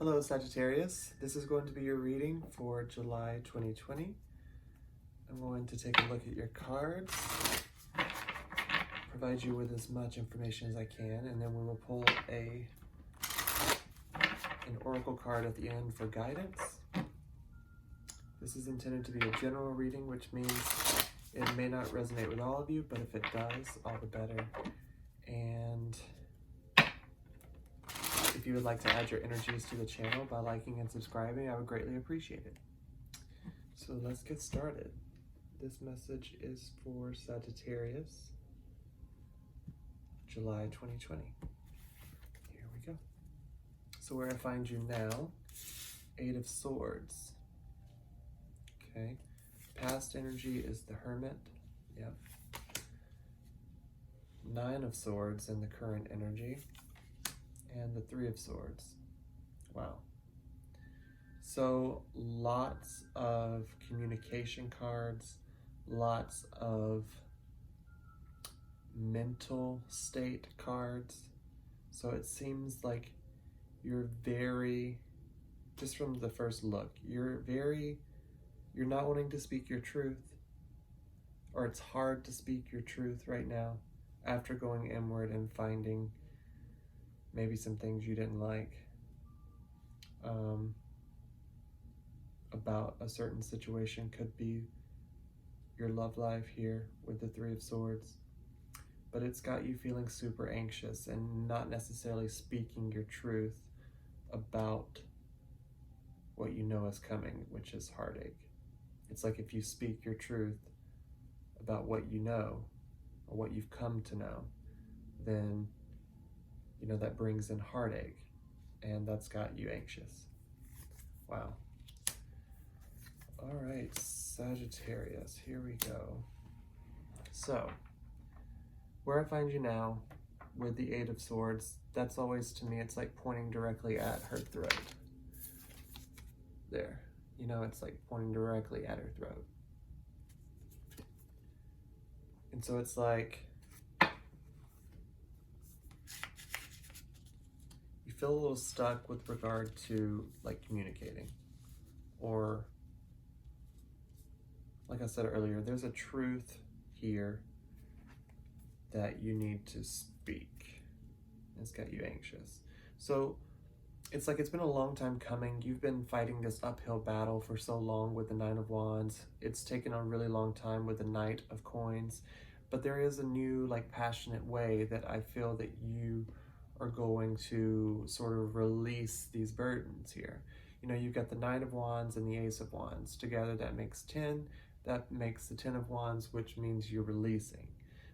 Hello Sagittarius, this is going to be your reading for July 2020. I'm going to take a look at your cards, provide you with as much information as I can, and then we will pull an oracle card at the end for guidance. This is intended to be a general reading, which means it may not resonate with all of you, but if it does, all the better. And if you would like to add your energies to the channel by liking and subscribing, I would greatly appreciate it. So let's get started. This message is for Sagittarius, July 2020. Here we go. So where I find you now, 8 of Swords. Okay. Past energy is the Hermit. Yep. 9 of Swords in the current energy. And the 3 of Swords. Wow. So lots of communication cards, lots of mental state cards. So it seems like you're very, just from the first look, you're not wanting to speak your truth, or it's hard to speak your truth right now after going inward and finding maybe some things you didn't like about a certain situation. Could be your love life here with the 3 of Swords. But it's got you feeling super anxious and not necessarily speaking your truth about what you know is coming, which is heartache. It's like if you speak your truth about what you know or what you've come to know, then you know that brings in heartache, and that's got you anxious. Wow. All right, Sagittarius, here we go. So, where I find you now with the 8 of Swords, that's always, to me, it's like pointing directly at her throat. There. You know, it's like pointing directly at her throat. And so it's like you feel a little stuck with regard to like communicating, or like I said earlier, there's a truth here that you need to speak. It's got you anxious. So it's like it's been a long time coming. You've been fighting this uphill battle for so long with the 9 of Wands. It's taken a really long time with the Knight of Coins. But there is a new, like, passionate way that I feel that you are going to sort of release these burdens here. You know, you've got the 9 of Wands and the Ace of Wands. Together that makes 10. That makes the 10 of Wands, which means you're releasing.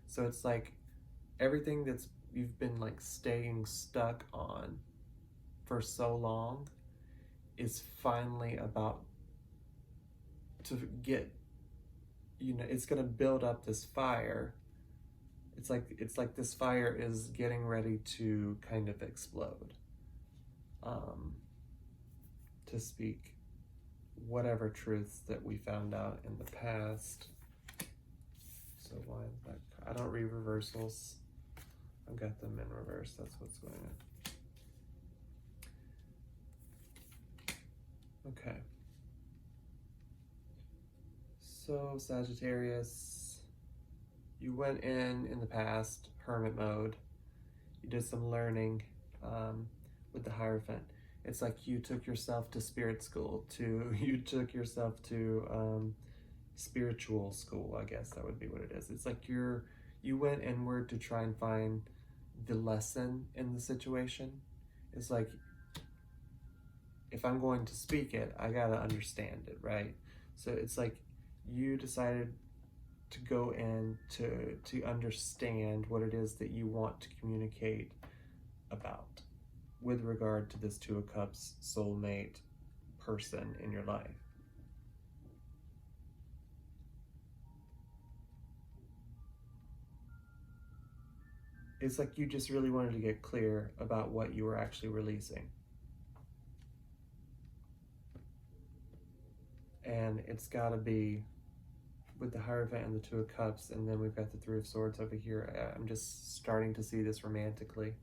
So it's like everything that's you've been like staying stuck on for so long is finally about to get, you know, it's going to build up this fire. It's like this fire is getting ready to kind of explode, to speak whatever truths that we found out in the past. So why is that? I don't read reversals. I've got them in reverse. That's what's going on. Okay. So Sagittarius, you went in the past, hermit mode. You did some learning with the Hierophant. It's like you took yourself to spirit school, you took yourself to spiritual school, I guess that would be what it is. It's like you went inward to try and find the lesson in the situation. It's like, if I'm going to speak it, I gotta understand it, right? So it's like you decided to go in to understand what it is that you want to communicate about with regard to this 2 of Cups soulmate person in your life. It's like you just really wanted to get clear about what you were actually releasing. And it's got to be with the Hierophant and the 2 of Cups, and then we've got the 3 of Swords over here. I'm just starting to see this romantically.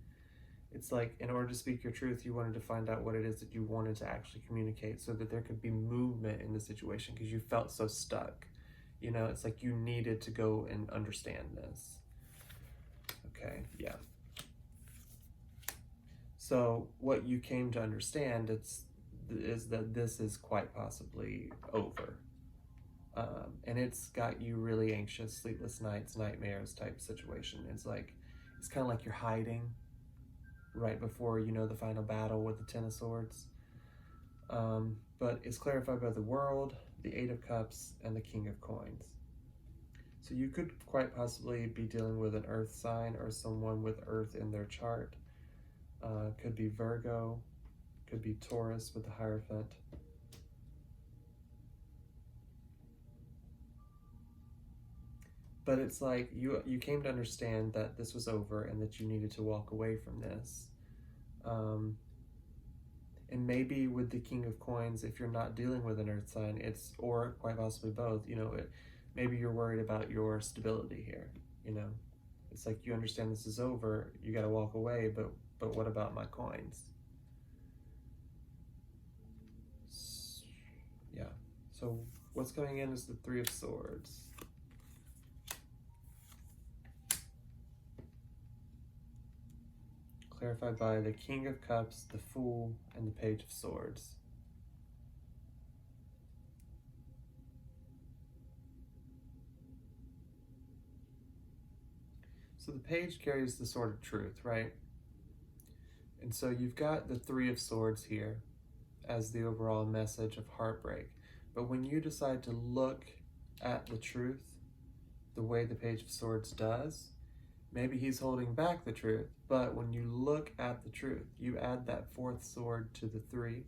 It's like, in order to speak your truth, you wanted to find out what it is that you wanted to actually communicate so that there could be movement in the situation because you felt so stuck. You know, it's like you needed to go and understand this. Okay, yeah. So what you came to understand is that this is quite possibly over. And it's got you really anxious, sleepless nights, nightmares type situation. It's kind of like you're hiding right before, you know, the final battle with the Ten of Swords. But it's clarified by the World, the Eight of Cups, and the King of Coins. So you could quite possibly be dealing with an earth sign or someone with earth in their chart. Could be Virgo, could be Taurus with the Hierophant. But it's like you came to understand that this was over and that you needed to walk away from this. And maybe with the King of Coins, if you're not dealing with an earth sign, or quite possibly both, you know, maybe you're worried about your stability here, you know. It's like you understand this is over, you got to walk away, but what about my coins? Yeah, so what's coming in is the Three of Swords. Clarified by the King of Cups, the Fool, and the Page of Swords. So the Page carries the Sword of Truth, right? And so you've got the Three of Swords here as the overall message of heartbreak. But when you decide to look at the truth the way the Page of Swords does, maybe he's holding back the truth, but when you look at the truth, you add that fourth sword to the three,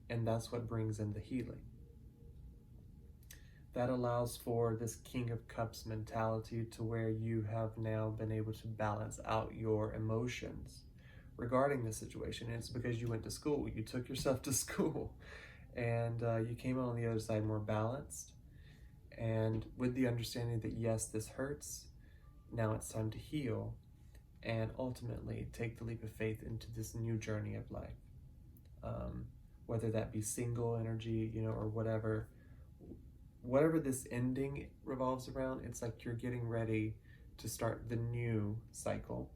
and that's what brings in the healing. That allows for this King of Cups mentality to where you have now been able to balance out your emotions regarding the situation. And it's because you went to school, you took yourself to school, and you came out on the other side more balanced, and with the understanding that yes, this hurts, now it's time to heal and ultimately take the leap of faith into this new journey of life. Whether that be single energy, you know, or whatever this ending revolves around, it's like you're getting ready to start the new cycle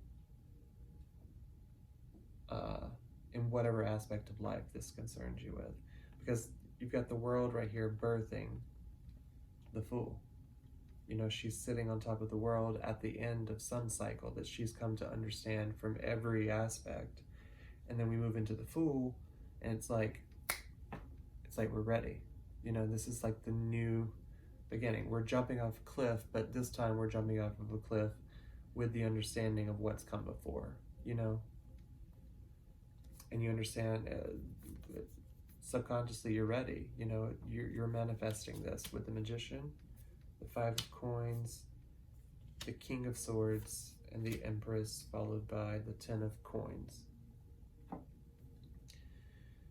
in whatever aspect of life this concerns you with. Because you've got the World right here birthing the Fool. You know, she's sitting on top of the world at the end of some cycle that she's come to understand from every aspect. And then we move into the Fool, and it's like we're ready. You know, this is like the new beginning. We're jumping off a cliff, but this time we're jumping off of a cliff with the understanding of what's come before, you know? And you understand subconsciously you're ready. You know, you're manifesting this with the Magician, the Five of Coins, the King of Swords, and the Empress, followed by the Ten of Coins.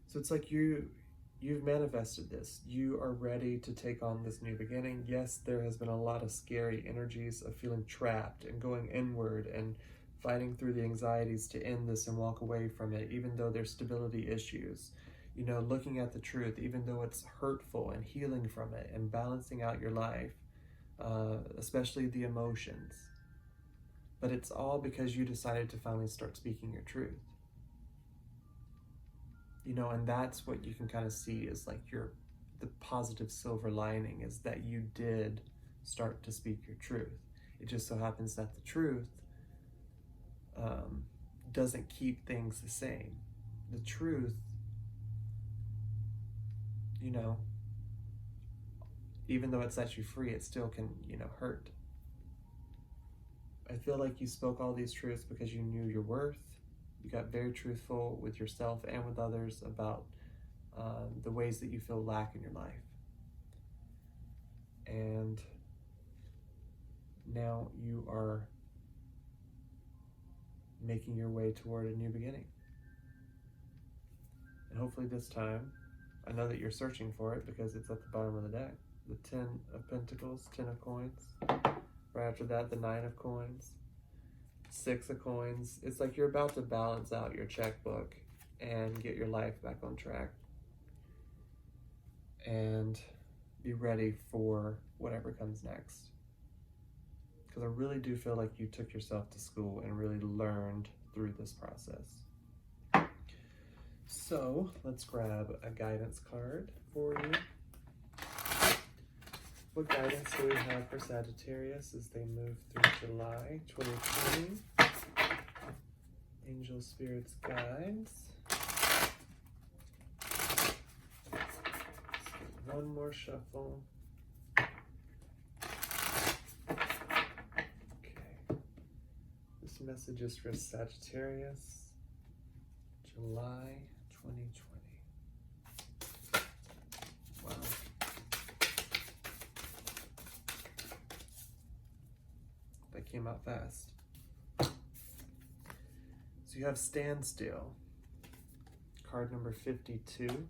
So it's like you've manifested this. You are ready to take on this new beginning. Yes, there has been a lot of scary energies of feeling trapped and going inward and fighting through the anxieties to end this and walk away from it, even though there's stability issues. You know, looking at the truth, even though it's hurtful, and healing from it and balancing out your life, especially the emotions. But it's all because you decided to finally start speaking your truth. You know, and that's what you can kind of see is like the positive silver lining is that you did start to speak your truth. It just so happens that the truth doesn't keep things the same. The truth, you know, even though it sets you free, it still can, you know, hurt. I feel like you spoke all these truths because you knew your worth. You got very truthful with yourself and with others about the ways that you feel lack in your life. And now you are making your way toward a new beginning. And hopefully this time, I know that you're searching for it because it's at the bottom of the deck. The Ten of Pentacles, Ten of Coins. Right after that, the Nine of Coins. Six of Coins. It's like you're about to balance out your checkbook and get your life back on track and be ready for whatever comes next. Because I really do feel like you took yourself to school and really learned through this process. So let's grab a guidance card for you. What guidance do we have for Sagittarius as they move through July 2020? Angel, spirits, guides. One more shuffle. Okay. This message is for Sagittarius, July 2020. Wow. That came out fast. So you have Standstill, card number 52.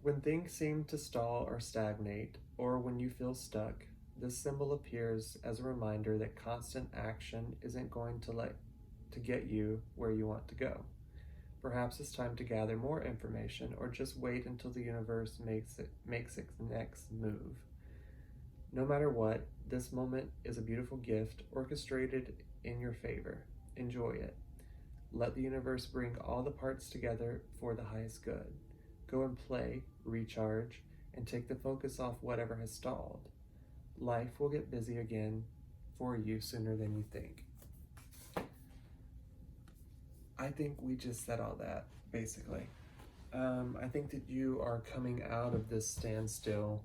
When things seem to stall or stagnate, or when you feel stuck, this symbol appears as a reminder that constant action isn't going to get you where you want to go. Perhaps it's time to gather more information, or just wait until the universe makes its next move. No matter what, this moment is a beautiful gift orchestrated in your favor. Enjoy it. Let the universe bring all the parts together for the highest good. Go and play, recharge, and take the focus off whatever has stalled. Life will get busy again for you sooner than you think. I think we just said all that, basically. I think that you are coming out of this standstill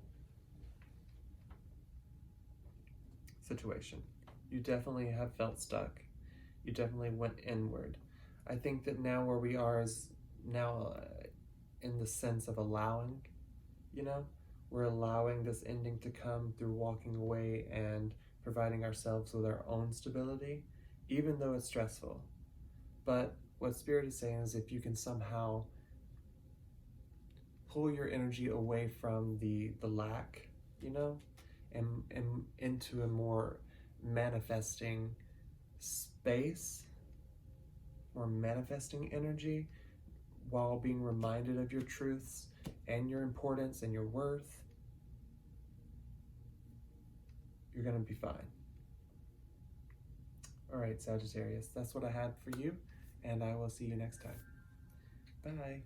situation. You definitely have felt stuck. You definitely went inward. I think that now where we are is now in the sense of allowing, we're allowing this ending to come through walking away and providing ourselves with our own stability, even though it's stressful. But what Spirit is saying is if you can somehow pull your energy away from the lack, and into a more manifesting space, more manifesting energy, while being reminded of your truths and your importance and your worth, you're going to be fine. All right, Sagittarius, that's what I had for you, and I will see you next time. Bye.